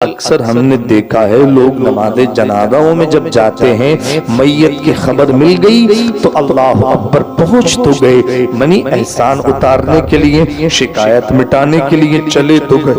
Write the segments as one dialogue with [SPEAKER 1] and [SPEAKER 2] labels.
[SPEAKER 1] اکثر ہم نے دیکھا ہے لوگ نماز جنازوں میں جب جاتے ہیں میت کی خبر مل گئی تو اللہ اکبر پہنچ تو گئے، منی احسان اتارنے کے لیے، شکایت مٹانے کے لیے چلے تو گئے،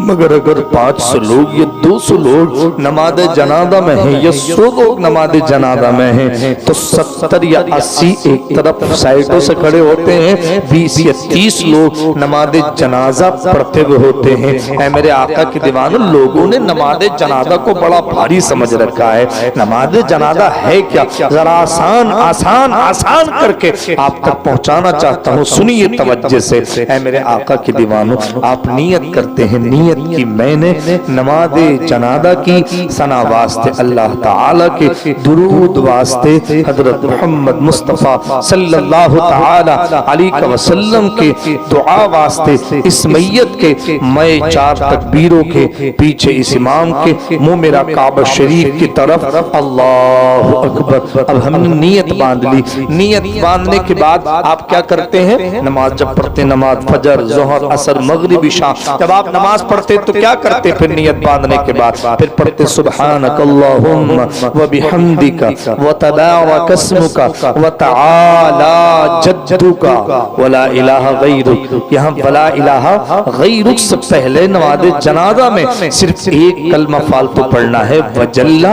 [SPEAKER 1] مگر اگر 500 لوگ یا 200 لوگ نماز جنازہ میں ہیں یا 100 لوگ نماز جنازہ میں ہیں تو 70 یا 80 ایک طرف سائٹوں سے کھڑے ہوتے ہیں، 20 یا 30 لوگ نماز جنازہ پڑھتے ہوئے ہوتے ہیں۔ اے میرے آقا کی دیوانوں، لوگوں نے نماز جنازہ کو بڑا بھاری سمجھ رکھا ہے۔ نماز جنازہ ہے کیا؟ ذرا آسان آسان آسان کر کے آپ تک پہنچانا چاہتا ہوں، سنیے توجہ سے۔ اے میرے آقا کی دیوانوں، آپ نیت کرتے ہیں، نیت کی میں نے نماز جنازہ کی ثنا واسطے اللہ تعالی کے، درود واسطے حضرت محمد مصطفیٰ صلی اللہ تعالی علیہ وسلم کے، دعا واسطے اس میت کے، میں 4 تکبیروں کے پیچھے اس امام کے منہ میرا کعبہ شریف کی طرف، اللہ اکبر۔ اب ہم نے نیت باندھ لی، نیت باندھنے کے بعد آپ کیا کرتے ہیں؟ نماز جب پڑھتے، نماز فجر، ظہر، عصر، مغرب، عشاء، جب آپ نماز پڑھتے تو کیا کرتے؟ پھر نیت باندھنے کے بعد پھر پڑھتے سبحانک اللہم وبحمدک وتبارک اسمک وتعالی جدک ولا الہ غیرک۔ یہاں ولا الہ غیرک سے پہلے نماز جنازہ میں صرف ایک کلمہ فالتو پڑھنا ہے، وجل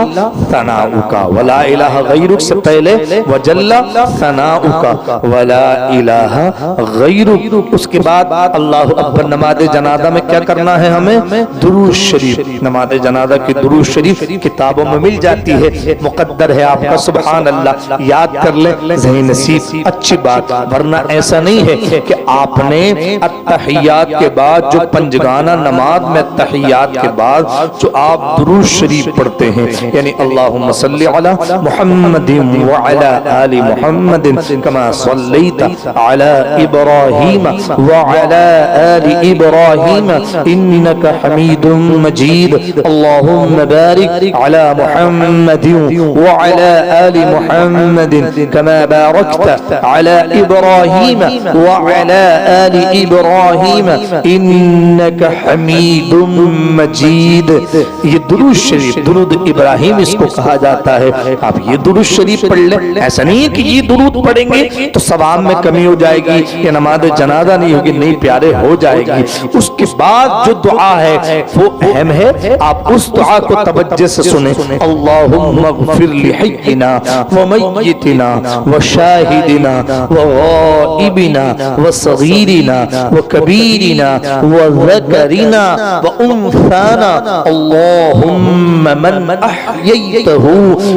[SPEAKER 1] ثناؤک۔ ولا الہ غیرک سے پہلے وجل ثناؤک ولا الہ غیرک۔ اس کے بعد اللہ اکبر۔ نماز جنازہ میں کیا کرنا ہے ہمیں؟ درود شریف۔ نماز جنازہ کی درود شریف کتابوں میں مل جاتی ہے، مقدر ہے آپ کا، سبحان اللہ، یاد کر لیں، ذہن نصیب، اچھی بات۔ ورنہ ایسا نہیں ہے کہ آپ نے التحیات کے بعد جو پنجگانہ نماز میں التحیات کے بعد جو آپ درود شریف پڑھتے ہیں، یعنی اللہم صلی علی محمد وعلی آل محمد کما صلیت علی ابراہیم وعلی آل ابراہیم انک حمید مجید، اللہم بارک علی محمد وعلی آل محمد کما بارکت علی ابراہیم وعلی آل ابراہیم انک حمید مجید۔ یہ درود شریف، درود ابراہیم اس کو کہا جاتا ہے۔ آپ یہ درود شریف پڑھ لیں، ایسا نہیں ہے کہ یہ درود پڑھیں گے تو ثواب میں کمی ہو جائے گی یا نماز جنازہ نہیں ہوگی، نہیں پیارے، ہو جائے گی۔ اس کے بعد جو دعا ہے وہ اہم ہے، آپ اس دعا کو توجہ سے سنیں۔ اللہم اغفر لحینا ومیتنا وشاہدنا وغائبنا وصغیرنا وکبیرنا وذکرنا وانثانا، اللہم من احییتہ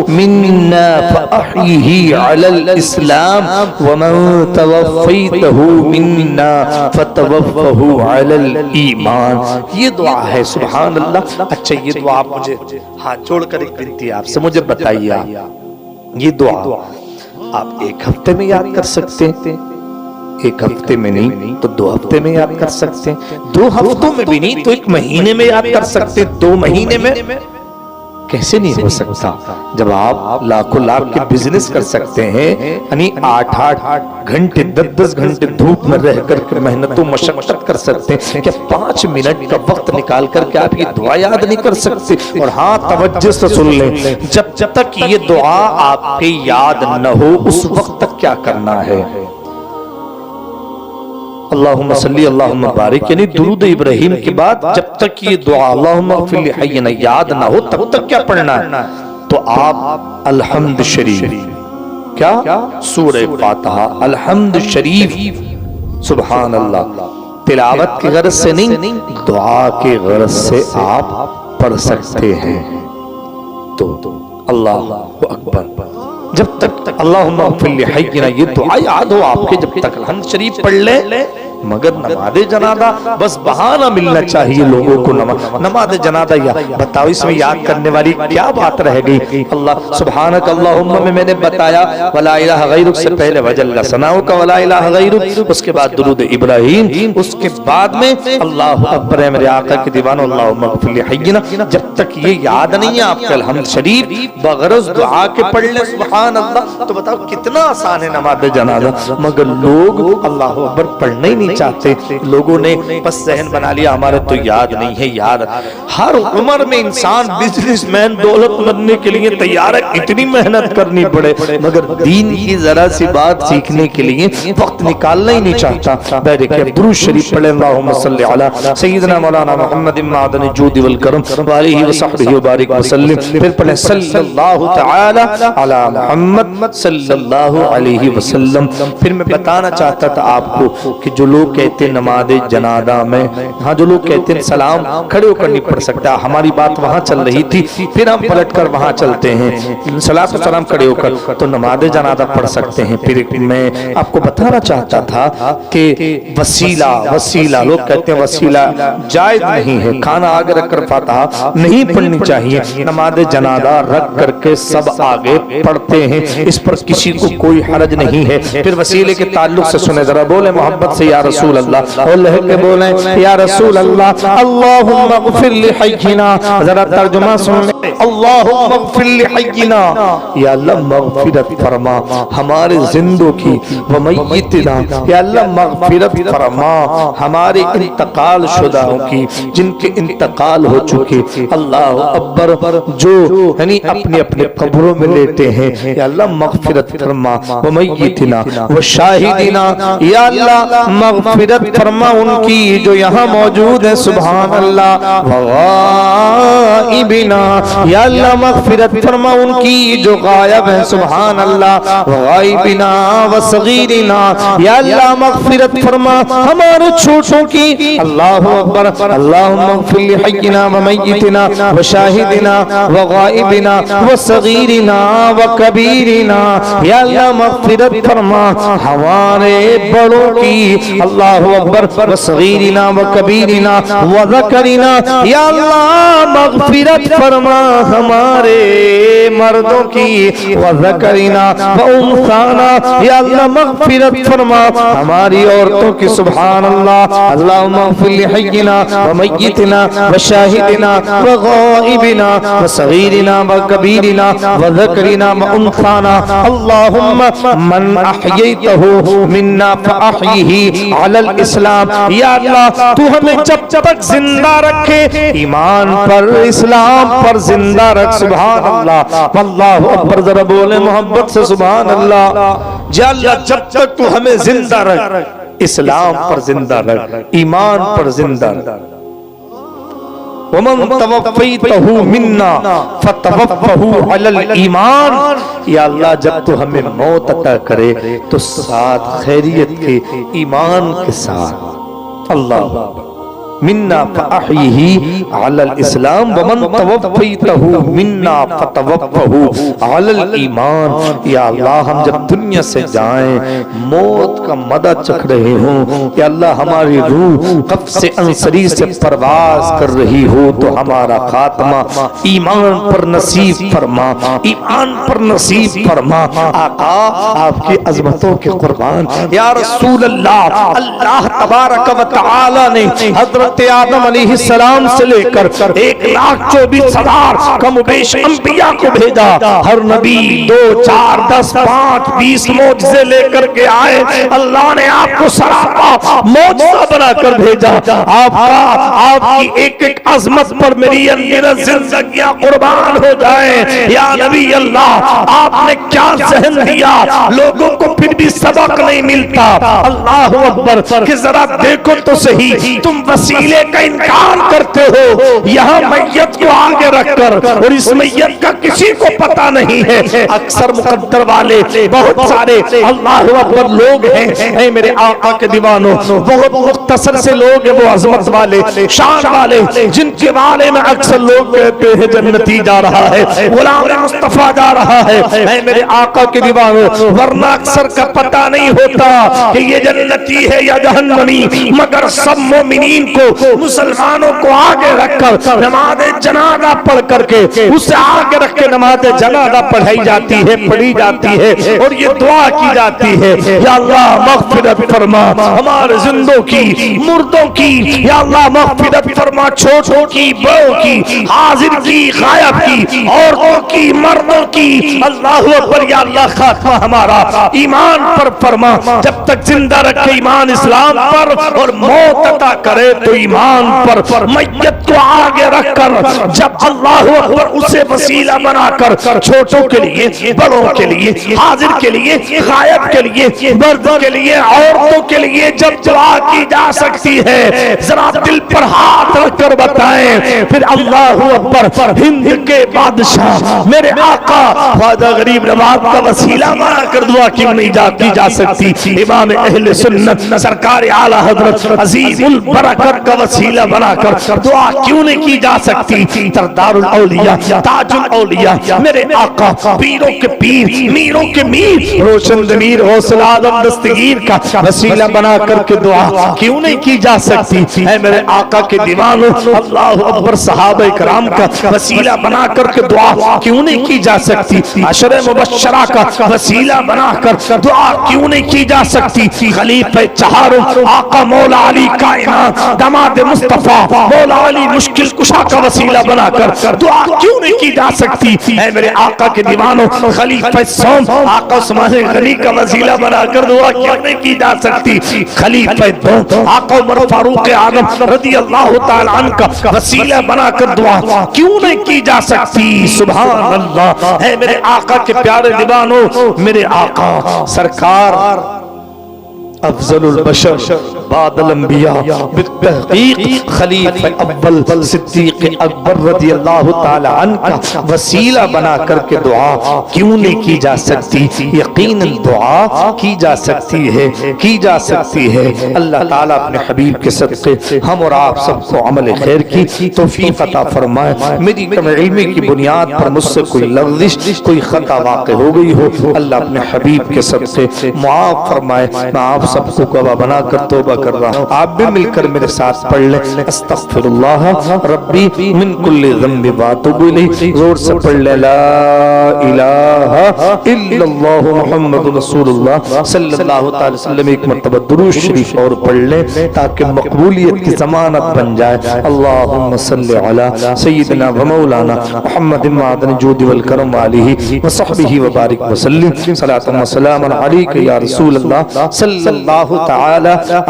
[SPEAKER 1] منا فاحیہ علی الاسلام ومن توفیتہ منا فتوفہ علی الایمان۔ یہ دعا ہے، سبحان اللہ۔ اچھا، یہ دعا آپ مجھے ہاتھ جوڑ کر ایک بنتی آپ سے مجھے بتائیے، یہ دعا آپ ایک ہفتے میں یاد کر سکتے ہیں؟ ایک ہفتے میں نہیں تو 2 ہفتے میں یاد کر سکتے ہیں، 2 ہفتوں میں بھی نہیں تو 1 مہینے میں یاد کر سکتے ہیں، 2 مہینے میں کیسے نہیں ہو سکتا؟ جب آپ لاکھوں لاکھ کے بزنس کر سکتے ہیں، یعنی 8-8 گھنٹے 10-10 گھنٹے دھوپ میں رہ کر کے محنت و مشقت کر سکتے ہیں، کیا 5 منٹ کا وقت نکال کر کے آپ یہ دعا یاد نہیں کر سکتے؟ اور ہاں، توجہ سے سن لیں، جب تک یہ دعا آپ کے یاد نہ ہو اس وقت تک کیا کرنا ہے؟ اللہم صلی اللہم بارک، یعنی درود ابراہیم کے بعد جب تک یہ دعا اللہم اغفر لحینا یاد نہ ہو تب تک کیا پڑھنا ہے؟ تو آپ الحمد شریف، کیا؟ سورہ فاتحہ، الحمد شریف، سبحان اللہ، تلاوت کی غرض سے نہیں، دعا کی غرض سے آپ پڑھ سکتے ہیں۔ تو اللہ اکبر، جب تک اللہم اغفر لحینا یہ دعا یاد ہو آپ کے، جب تک الحمد شریف پڑھ لیں۔ مگر نماز جنازہ بس بہانہ ملنا چاہیے لوگوں کو، نماز جنازہ یا بتاؤ اس میں یاد کرنے والی کیا بات رہ گئی؟ اللہ سبحانک اللہم میں نے بتایا، ولا الہ غیرک سے پہلے وجل ثناؤک ولا الہ غیرک، اس کے بعد درود ابراہیم، اس کے بعد میں اللہ اکبر۔ میرے آقا کے دیوانوں، اللہم اغفر لحینا، جب تک یہ یاد نہیں ہے آپ کا الحمد شریف بغرض دعا کے پڑھ لیں، سبحان اللہ، تو بتاؤ کتنا آسان ہے نماز جنازہ۔ مگر لوگ اللہ اکبر پڑھنے ہی نہیں نہیں چاہتے. لوگوں نے بس ذہن بنا لیا ہمارے تو یاد نہیں ہے. یاد ہر عمر میں انسان بزنس مین دولت بننے کے لیے تیار ہے, اتنی محنت کرنی پڑے, مگر دین کی ذرا سی بات سیکھنے کے لیے وقت نکالنا ہی نہیں چاہتا. بیٹھ کے درود شریف پڑھیں, اللہم صلی علی سیدنا مولانا محمد معدن الجود والکرم وآلہ وصحبہ وبارک وسلم. پھر پڑھیں صلی اللہ تعالی علی محمد صلی اللہ علیہ وسلم. پھر میں بتانا چاہتا تھا آپ کو کہ جو لوگ کہتے ہیں نماز جنازہ میں, ہاں جو لوگ کہتے ہیں سلام کھڑے ہو کر نہیں پڑھ سکتا, ہماری بات وہاں چل رہی تھی, پھر ہم پلٹ کر وہاں چلتے ہیں صلاۃ و سلام کھڑے ہو کر تو نماز جنازہ پڑھ سکتے ہیں. پھر میں آپ کو بتانا چاہتا تھا کہ وسیلہ لوگ کہتے ہیں وسیلہ جائز نہیں ہے, کھانا آگے رکھ کر فاتحہ نہیں پڑھنی چاہیے, نماز جنازہ رکھ کر کے سب آگے پڑھتے ہیں, اس پر کسی کو کوئی حرج نہیں ہے. پھر وسیلے کے تعلق سے سنیں, ذرا بولیں محبت سے یا رسول اللہ, اور لہجے کے بولیں یا رسول اللہ. اللہم اغفر لحینا, ذرا ترجمہ سن لیں, اللہم اغفر لحینا, یا اللہ مغفرت فرما ہمارے زندوں کی, ومیتنا, یا اللہ مغفرت فرما ہمارے انتقال شدہوں کی, جن کے انتقال ہو چکے. اللہ اکبر, جو یعنی اپنے اپنے قبروں میں لیٹے ہیں, یا اللہ مغفرت فرما ومیتنا وشاہدنا, یا اللہ مغفرت فرما ان کی جو یہاں موجود ہے, سبحان اللہ, وغائبنا, یا اللہ مغفرت فرما ان کی جو غائب ہیں, سبحان اللہ, وغائبنا وصغیرنا, یا اللہ مغفرت فرما ہمارے چھوٹوں کی. اللہ اکبر, اللہم اغفر لحینا ومیتنا وشاہدنا وغائبنا وصغیرنا وکبیرنا, یا اللہ مغفرت فرما ہمارے بڑوں کی. اللہ اکبر, وصغیرنا وکبیرنا وذکرنا, یا اللہ مغفرت فرما ہمارے مردوں کی, وذکرنا وانثانا, یا اللہ مغفرت فرما ہماری عورتوں کی. سبحان اللہ. اللہم اغفر لحینا ومیتنا وشاہدنا وغائبنا وصغیرنا وکبیرنا وذکرنا وانثانا. اللہم من احییتہ منا فاحیہ علی الاسلام, یا اللہ تو ہمیں جب تک زندہ رکھے ایمان پر, اسلام پر زندہ رکھ. سبحان اللہ, واللہ اکبر, ذرا بولے محبت سے سبحان اللہ. یا اللہ جب تک تو ہمیں زندہ رکھ, اسلام پر زندہ رکھ, ایمان پر زندہ رکھ. ومن توفیتہ منا فتوفہ علی الایمان, یا اللہ جب تو ہمیں موت عطا کرے تو ساتھ خیریت کے ایمان کے ساتھ. اللہ منا فاحیہ علی الاسلام ومن توفیتہ منا فتوفہ علی الایمان. یا اللہ ہم جب دنیا سے جائیں موت کا مزہ چکھ رہے ہوں, یا اللہ ہماری روح قبض انصری سے پرواز کر رہی ہو تو ہمارا خاتمہ ایمان پر نصیب فرما, ایمان پر نصیب فرما. آقا آپ کی عظمتوں کے قربان, یا رسول اللہ, اللہ تبارک و تعالی نے حضرت آدم علیہ السلام سے لے کر 1,24,000 کم و بیش انبیاء کو بھیجا. ہر نبی 2 4 10 5 20 معجزے لے کر کے آئے. اللہ نے آپ کو سراپا معجزہ بنا کر بھیجا. آپ کی ایک ایک عظمت پر میری اندر زندگیاں قربان ہو جائیں. یا نبی اللہ, آپ نے کیا ذہن دیا, لوگوں کو پھر بھی سبق نہیں ملتا. اللہ اکبر, کہ ذرا دیکھو تو صحیح, تم وسیلے کا انکار کرتے ہو, یہاں میت کو آگے رکھ کر, اور اس میت کا کسی کو پتہ نہیں ہے. اکثر مقدر والے بہت سارے اللہ اکبر لوگ ہیں, اے میرے آقا کے دیوانوں, بہت مختصر سے لوگ ہیں وہ عظمت والے, شان والے, جن کے بارے میں اکثر لوگ کہتے ہیں جنتی جا رہا ہے, غلام مصطفیٰ جا رہا ہے. اے میرے آقا کے دیوانوں, ورنہ اکثر کا پتہ نہیں ہوتا کہ یہ جنتی ہے یا جہنمی, مگر سب مومنین کو, مسلمانوں کو آگے رکھ کر نماز جنازہ پڑھ کر کے, اسے آگے رکھ کے نماز جنازہ پڑھائی جاتی ہے, پڑھی جاتی ہے, اور یہ دعا کی جاتی ہے, یا اللہ مغفرت فرما ہمارے زندوں کی, مردوں کی, یا اللہ مغفرت فرما چھوٹوں کی, بڑوں کی, حاضر کی غائب کی، عورتوں کی مردوں کی، اللہ اکبر یا اللہ خاتمہ ہمارا ایمان پر فرما، جب تک زندہ رکھے ایمان اسلام پر، اور موت عطا کرے تو ایمان پر، میت کو آگے رکھ کر جب اللہ اکبر اسے وسیلہ بنا کر چھوٹوں کے لیے، بڑوں کے لیے، حاضر کے لیے، غائب کے لیے، مرد کے لیے، عورتوں کے لیے جب دعا کی جا سکتی ہے، ذرا دل پر ہاتھ رکھ کر بتائیں پھر اللہ اکبر ہند کے بادشاہ میرے آقا خواجہ غریب نواز کا وسیلہ بنا کر دعا کیوں نہیں کی جا سکتی؟ امام اہل سنت سرکار اعلی حضرت عظیم البرکت کا وسیلہ بنا کر دعا کیوں نہیں کی جا سکتی؟ سردار الاولیاء، تاج الاولیاء، میرے آقا، پیروں کے پیر، میروں کے میر، روشن ضمیر غوث اعظم دستگیر کا وسیلہ بنا کر کے دعا کیوں نہیں کی جا سکتی؟ اے میرے آقا کے دیوانوں، اللہ اکبر صحابہ کرام کا وسیلہ بنا کر کے دعا کیوں نہیں کی جا سکتی؟ عشر مبشرہ کا وسیلہ بنا کر دعا کیوں نہیں کی جا سکتی؟ خلیفہ چہاروں آقا مولا علی کائنات داماد مصطفیٰ مولا علی مشکل کشا کا وسیلہ بنا کر دعا کیوں نہیں کی جا سکتی؟ اے میرے آقا کے دیوانوں، خلیفہ سوم آقا عثمان غنی کا وسیلہ بنا کر دعا کیوں نہیں کی جا سکتی؟ خلیفہ دو آقا عمر فاروق اعظم رضی اللہ تعالی عنہ کا وسیلہ بنا کر دعا کیوں نہیں کی جا سکتی؟ سبحان اللہ۔ اے میرے آقا کے پیارے دیوانوں، میرے آقا سرکار افضل البشر بعد الانبیاء بالتحقیق خلیفہ اول صدیق اکبر رضی اللہ تعالی عنہ کا وسیلہ بنا کر کے دعا کیوں نہیں کی جا سکتی؟ یقیناً دعا کی جا سکتی ہے، کی جا سکتی ہے۔ اللہ تعالیٰ اپنے حبیب کے صدقے ہم اور آپ سب کو عمل خیر کی توفیق عطا فرمائے۔ میری کم علمی کی بنیاد پر مجھ سے کوئی لغزش، کوئی خطا واقع ہو گئی ہو، اللہ اپنے حبیب کے صدقے معاف فرمائے۔ میں آپ سب کو گواہ بنا کر توبہ کر رہا ہوں، آپ بھی مل کر میرے ساتھ پڑھ لیں، استغفر اللہ ربی من کل ذنب واتوب الیہ، زور سے پڑھ لیں، لا الہ الا اللہ محمد رسول اللہ صلی اللہ تعالی وسلم۔ ایک مرتبہ درود شریف اور پڑھ لیں تاکہ مقبولیت کی ضمانت بن جائے۔ اللہم صلی علی سیدنا و مولانا محمد معدن الجود والکرم علیہ وصحبہ وبارک وسلم، صلاۃ و سلام علیک یا رسول اللہ صلی اللہ تعالی